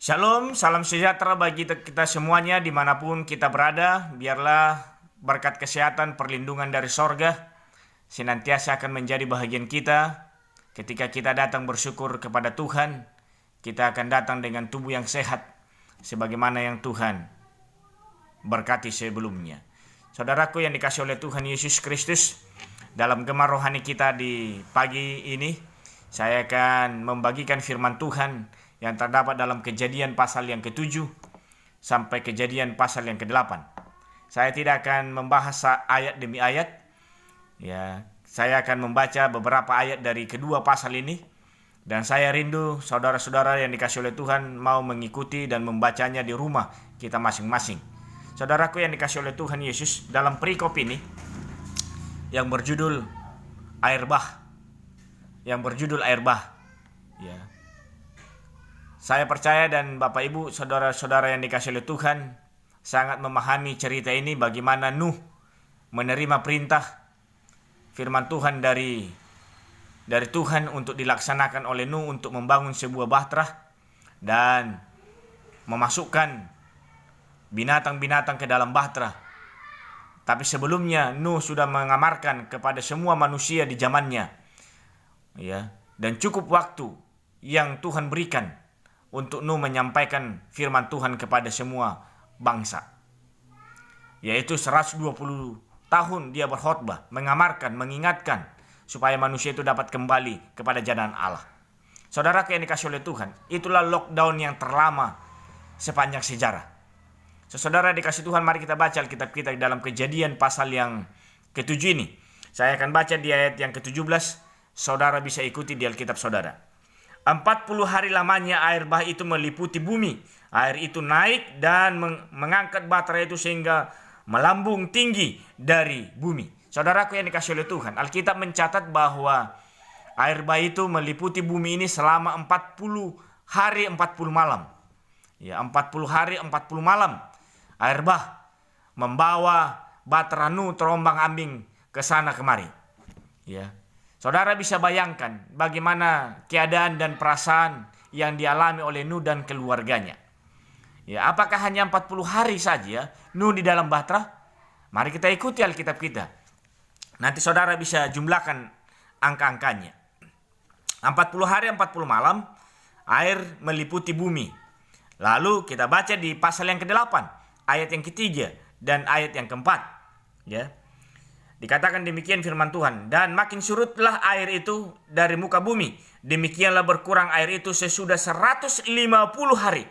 Shalom, salam sejahtera bagi kita semuanya dimanapun kita berada. Biarlah berkat kesehatan, perlindungan dari sorga senantiasa akan menjadi bahagian kita. Ketika kita datang bersyukur kepada Tuhan, kita akan datang dengan tubuh yang sehat, sebagaimana yang Tuhan berkati sebelumnya. Saudaraku yang dikasih oleh Tuhan Yesus Kristus, dalam gemar rohani kita di pagi ini, saya akan membagikan firman Tuhan yang terdapat dalam Kejadian pasal yang ke-7 sampai Kejadian pasal yang ke-8. Saya tidak akan membahas ayat demi ayat. Saya akan membaca beberapa ayat dari kedua pasal ini, dan saya rindu saudara-saudara yang dikasih oleh Tuhan mau mengikuti dan membacanya di rumah kita masing-masing. Saudaraku yang dikasih oleh Tuhan Yesus, dalam perikop ini yang berjudul air bah, saya percaya dan Bapak Ibu, saudara-saudara yang dikasih oleh Tuhan sangat memahami cerita ini, bagaimana Nuh menerima perintah firman Tuhan dari Tuhan untuk dilaksanakan oleh Nuh untuk membangun sebuah bahtera dan memasukkan binatang-binatang ke dalam bahtera. Tapi sebelumnya Nuh sudah mengamarkan kepada semua manusia di zamannya, dan cukup waktu yang Tuhan berikan untuk Nuh menyampaikan firman Tuhan kepada semua bangsa, yaitu 120 tahun dia berkhotbah, mengamarkan, mengingatkan supaya manusia itu dapat kembali kepada jalan Allah. Saudara yang dikasih oleh Tuhan, itulah lockdown yang terlama sepanjang sejarah. Saudara dikasih Tuhan, mari kita baca Alkitab kita dalam Kejadian pasal yang ke-7 ini. Saya akan baca di ayat yang ke-17, saudara bisa ikuti di Alkitab saudara. 40 hari lamanya air bah itu meliputi bumi. Air itu naik dan mengangkat bahtera itu sehingga melambung tinggi dari bumi. Saudaraku yang dikasih oleh Tuhan, Alkitab mencatat bahwa air bah itu meliputi bumi ini selama 40 hari 40 malam. 40 hari 40 malam air bah membawa bahtera Nuh terombang-ambing ke sana kemari. Saudara bisa bayangkan bagaimana keadaan dan perasaan yang dialami oleh Nuh dan keluarganya. Apakah hanya 40 hari saja Nuh di dalam bahtera? Mari kita ikuti Alkitab kita. Nanti saudara bisa jumlahkan angka-angkanya. 40 hari 40 malam air meliputi bumi. Lalu kita baca di pasal yang ke-8, ayat yang ke-3 dan ayat yang ke-4. Dikatakan demikian firman Tuhan, dan makin surutlah air itu dari muka bumi. Demikianlah berkurang air itu sesudah 150 hari.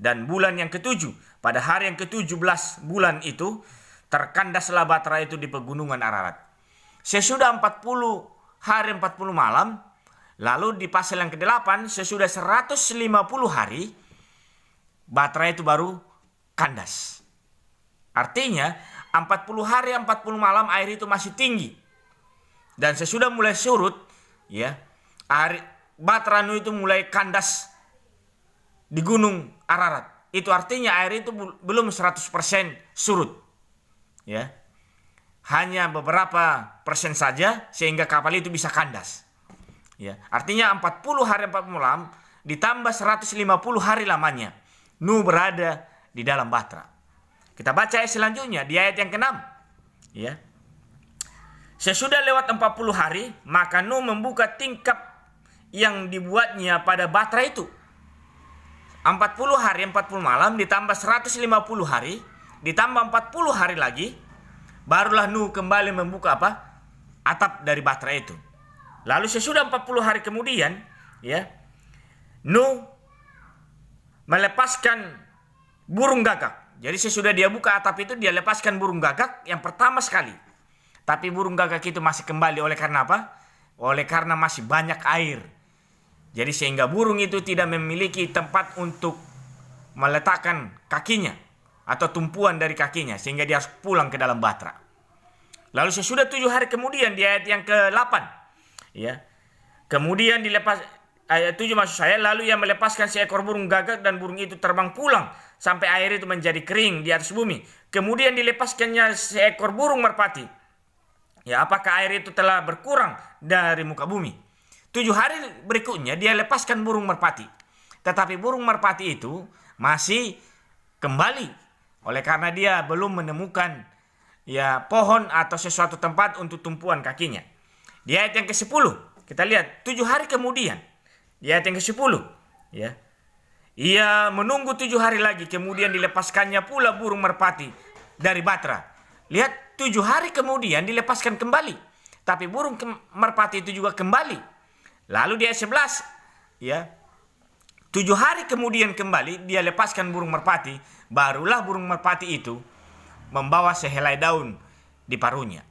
Dan bulan yang ke-7, pada hari yang ke-17 bulan itu, terkandaslah bahtera itu di pegunungan Ararat. Sesudah 40 hari 40 malam, lalu di pasal yang ke-8, sesudah 150 hari, bahtera itu baru kandas. Artinya 40 hari 40 malam air itu masih tinggi. Dan sesudah mulai surut, air bahtera Nuh itu mulai kandas di gunung Ararat. Itu artinya air itu belum 100% surut. Hanya beberapa persen saja sehingga kapal itu bisa kandas. Artinya 40 hari 40 malam ditambah 150 hari lamanya Nuh berada di dalam bahtera. Kita baca ayat selanjutnya di ayat yang ke-6. Sesudah lewat 40 hari, maka Nuh membuka tingkap yang dibuatnya pada bahtera itu. 40 hari 40 malam ditambah 150 hari, ditambah 40 hari lagi, barulah Nuh kembali membuka atap dari bahtera itu. Lalu sesudah 40 hari kemudian, Nuh melepaskan burung gagak. Jadi sesudah dia buka atap itu, dia lepaskan burung gagak yang pertama sekali. Tapi burung gagak itu masih kembali. Oleh karena apa? Oleh karena masih banyak air. Jadi sehingga burung itu tidak memiliki tempat untuk meletakkan kakinya atau tumpuan dari kakinya, sehingga dia harus pulang ke dalam bahtera. Lalu sesudah 7 hari kemudian di ayat yang ke-8, kemudian dilepas, ayat 7 maksud saya, lalu ia melepaskan seekor burung gagak dan burung itu terbang pulang sampai air itu menjadi kering di atas bumi. Kemudian dilepaskannya seekor burung merpati. Apakah air itu telah berkurang dari muka bumi? 7 hari berikutnya dia lepaskan burung merpati. Tetapi burung merpati itu masih kembali. Oleh karena dia belum menemukan pohon atau sesuatu tempat untuk tumpuan kakinya. Di ayat yang ke-10, kita lihat 7 hari kemudian. Di ayat yang ke-10, ia menunggu 7 hari lagi, kemudian dilepaskannya pula burung merpati dari batra. Lihat, 7 hari kemudian dilepaskan kembali. Tapi burung merpati itu juga kembali. Lalu di ayat 11, 7 hari kemudian kembali dia lepaskan burung merpati. Barulah burung merpati itu membawa sehelai daun di paruhnya.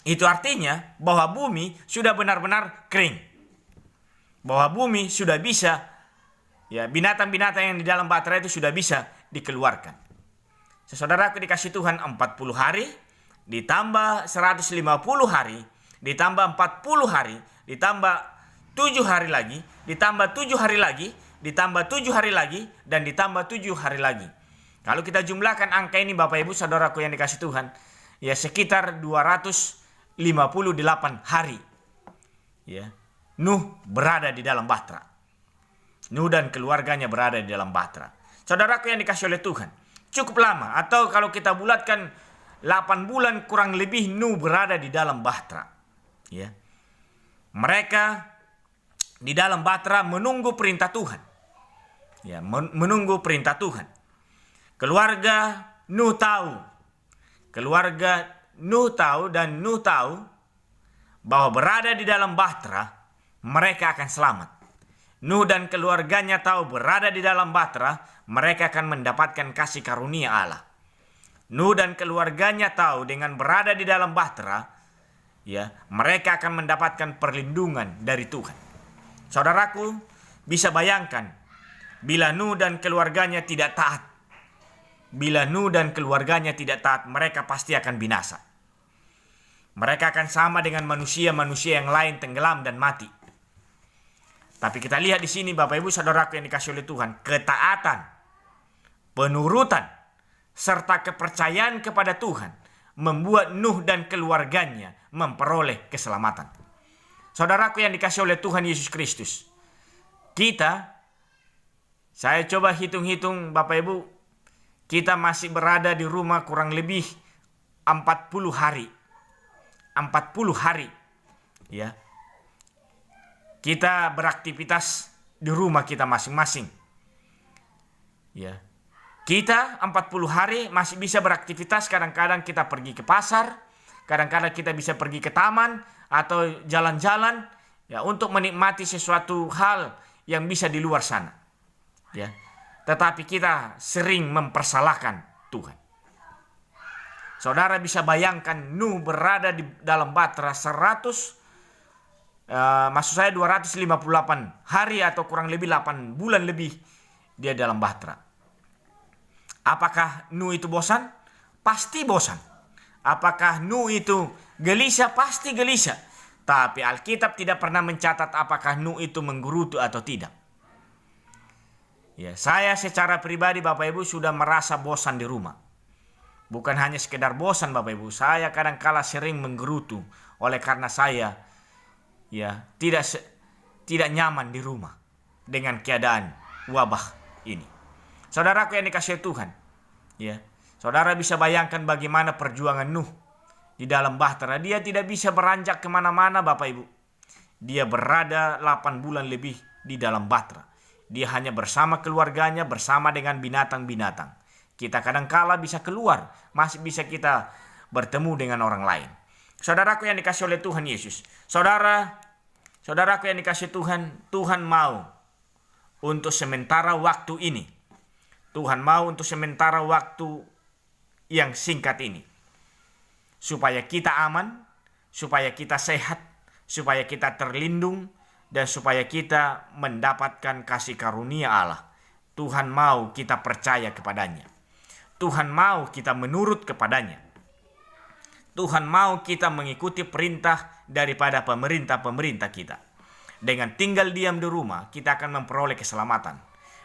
Itu artinya bahwa bumi sudah benar-benar kering. Bahwa bumi sudah bisa, binatang-binatang yang di dalam batra itu sudah bisa dikeluarkan. Saudaraku dikasih Tuhan, 40 hari ditambah 150 hari ditambah 40 hari ditambah 7 hari lagi ditambah 7 hari lagi ditambah 7 hari lagi dan ditambah 7 hari lagi. Kalau kita jumlahkan angka ini Bapak Ibu Saudaraku yang dikasih Tuhan, sekitar 258 hari. Nuh berada di dalam batra. Nuh dan keluarganya berada di dalam batra. Saudaraku yang dikasih oleh Tuhan, cukup lama, atau kalau kita bulatkan 8 bulan kurang lebih Nuh berada di dalam batra. Mereka di dalam batra menunggu perintah Tuhan. Menunggu perintah Tuhan. Keluarga Nuh tahu dan Nuh tahu bahwa berada di dalam batra mereka akan selamat. Nuh dan keluarganya tahu berada di dalam batra mereka akan mendapatkan kasih karunia Allah. Nuh dan keluarganya tahu dengan berada di dalam batra, mereka akan mendapatkan perlindungan dari Tuhan. Saudaraku, bisa bayangkan bila Nuh dan keluarganya tidak taat. Bila Nuh dan keluarganya tidak taat, mereka pasti akan binasa. Mereka akan sama dengan manusia-manusia yang lain, tenggelam dan mati. Tapi kita lihat di sini Bapak Ibu Saudaraku yang dikasih oleh Tuhan, ketaatan, penurutan, serta kepercayaan kepada Tuhan membuat Nuh dan keluarganya memperoleh keselamatan. Saudaraku yang dikasih oleh Tuhan Yesus Kristus, saya coba hitung-hitung Bapak Ibu, kita masih berada di rumah kurang lebih 40 hari. 40 hari. Kita beraktivitas di rumah kita masing-masing. Kita 40 hari masih bisa beraktivitas, kadang-kadang kita pergi ke pasar, kadang-kadang kita bisa pergi ke taman atau jalan-jalan untuk menikmati sesuatu hal yang bisa di luar sana. Tetapi kita sering mempersalahkan Tuhan. Saudara bisa bayangkan Nuh berada di dalam batra 258 hari atau kurang lebih 8 bulan lebih dia dalam batra. Apakah Nuh itu bosan? Pasti bosan. Apakah Nuh itu gelisah? Pasti gelisah. Tapi Alkitab tidak pernah mencatat apakah Nuh itu menggerutu atau tidak. Saya secara pribadi Bapak Ibu sudah merasa bosan di rumah. Bukan hanya sekedar bosan Bapak Ibu, saya kadang-kala sering menggerutu oleh karena saya tidak nyaman di rumah dengan keadaan wabah ini. Saudaraku yang dikasihi Tuhan, saudara bisa bayangkan bagaimana perjuangan Nuh di dalam bahtera. Dia tidak bisa beranjak kemana-mana Bapak Ibu. Dia berada 8 bulan lebih di dalam bahtera. Dia hanya bersama keluarganya, bersama dengan binatang-binatang. Kita kadang-kala bisa keluar, masih bisa kita bertemu dengan orang lain. Saudaraku yang dikasihi oleh Tuhan Yesus, saudaraku yang dikasihi Tuhan, Tuhan mau untuk sementara waktu ini, Tuhan mau untuk sementara waktu yang singkat ini, supaya kita aman, supaya kita sehat, supaya kita terlindung, dan supaya kita mendapatkan kasih karunia Allah. Tuhan mau kita percaya kepadanya. Tuhan mau kita menurut kepadanya. Tuhan mau kita mengikuti perintah daripada pemerintah-pemerintah kita. Dengan tinggal diam di rumah, kita akan memperoleh keselamatan.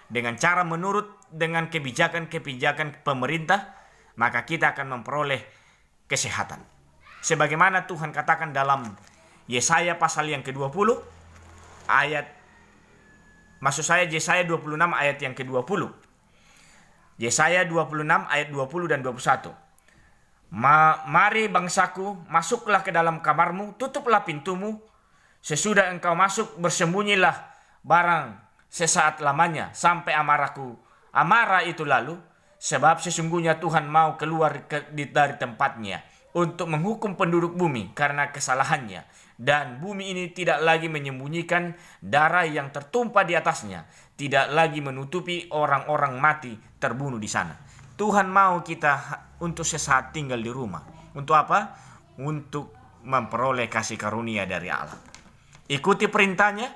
Dengan cara menurut dengan kebijakan-kebijakan pemerintah, maka kita akan memperoleh kesehatan. Sebagaimana Tuhan katakan dalam Yesaya pasal yang ke-20, ayat Maksud saya Yesaya 26 ayat yang ke-20. Yesaya 26 ayat 20 dan 21. Mari bangsaku, masuklah ke dalam kamarmu, tutuplah pintumu. Sesudah engkau masuk, bersembunyilah barang sesaat lamanya, sampai amarah itu lalu. Sebab sesungguhnya Tuhan mau keluar dari tempatnya untuk menghukum penduduk bumi karena kesalahannya. Dan bumi ini tidak lagi menyembunyikan darah yang tertumpah di atasnya, tidak lagi menutupi orang-orang mati terbunuh di sana. Tuhan mau kita untuk sesaat tinggal di rumah. Untuk apa? Untuk memperoleh kasih karunia dari Allah. Ikuti perintahnya,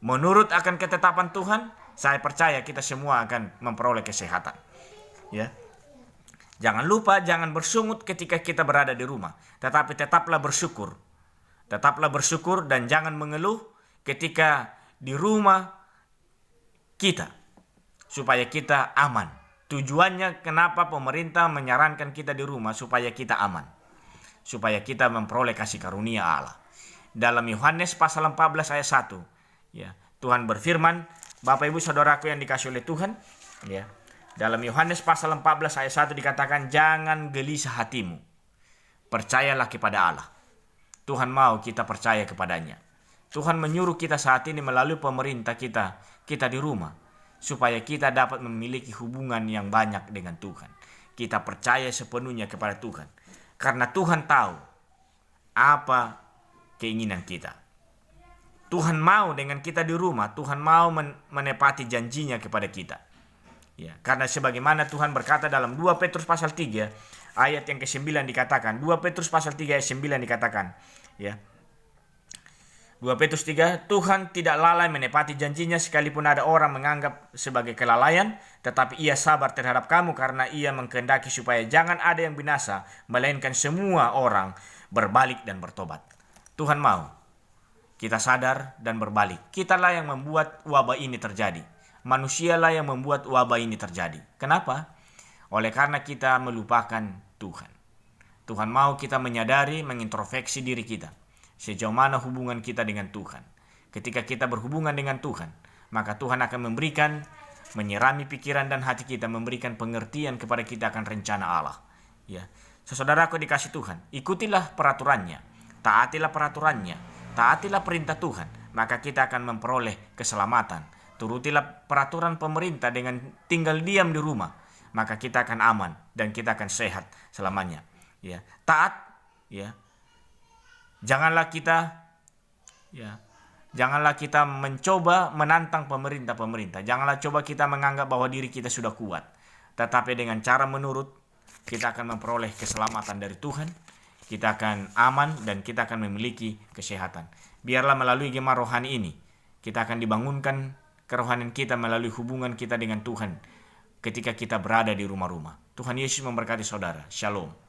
menurut akan ketetapan Tuhan, saya percaya kita semua akan memperoleh kesehatan. Ya. Jangan lupa, jangan bersungut ketika kita berada di rumah, tetapi tetaplah bersyukur. Tetaplah bersyukur dan jangan mengeluh ketika di rumah kita, supaya kita aman. Tujuannya kenapa pemerintah menyarankan kita di rumah, supaya kita aman, supaya kita memperoleh kasih karunia Allah. Dalam Yohanes pasal 14 ayat 1, ya, Tuhan berfirman, Bapak Ibu Saudaraku yang dikasihi oleh Tuhan, ya. Dalam Yohanes pasal 14 ayat 1 dikatakan, jangan gelisah hatimu, percayalah kepada Allah. Tuhan mau kita percaya kepadanya. Tuhan menyuruh kita saat ini melalui pemerintah kita di rumah, supaya kita dapat memiliki hubungan yang banyak dengan Tuhan. Kita percaya sepenuhnya kepada Tuhan, karena Tuhan tahu apa keinginan kita. Tuhan mau dengan kita di rumah, Tuhan mau menepati janjinya kepada kita. Ya, karena sebagaimana Tuhan berkata dalam 2 Petrus pasal 3 ayat yang ke-9 dikatakan, 2 Petrus pasal 3 ayat 9 dikatakan, ya. 2 Petrus 3, Tuhan tidak lalai menepati janjinya sekalipun ada orang menganggap sebagai kelalaian, tetapi ia sabar terhadap kamu karena ia mengkehendaki supaya jangan ada yang binasa, melainkan semua orang berbalik dan bertobat. Tuhan mau kita sadar dan berbalik. Kitalah yang membuat wabah ini terjadi. Manusialah yang membuat wabah ini terjadi. Kenapa? Oleh karena kita melupakan Tuhan. Tuhan mau kita menyadari, mengintrospeksi diri kita. Sejauh mana hubungan kita dengan Tuhan. Ketika kita berhubungan dengan Tuhan, maka Tuhan akan memberikan, menyirami pikiran dan hati kita, memberikan pengertian kepada kita akan rencana Allah. Ya, saudaraku dikasih Tuhan, ikutilah peraturannya, taatilah peraturannya, taatilah perintah Tuhan, maka kita akan memperoleh keselamatan. Turutilah peraturan pemerintah dengan tinggal diam di rumah, maka kita akan aman dan kita akan sehat selamanya. Ya, taat, ya. Janganlah kita mencoba menantang pemerintah. Janganlah coba kita menganggap bahwa diri kita sudah kuat. Tetapi dengan cara menurut, kita akan memperoleh keselamatan dari Tuhan. Kita akan aman dan kita akan memiliki kesehatan. Biarlah melalui gema rohani ini, kita akan dibangunkan kerohanian kita melalui hubungan kita dengan Tuhan ketika kita berada di rumah-rumah. Tuhan Yesus memberkati saudara. Shalom.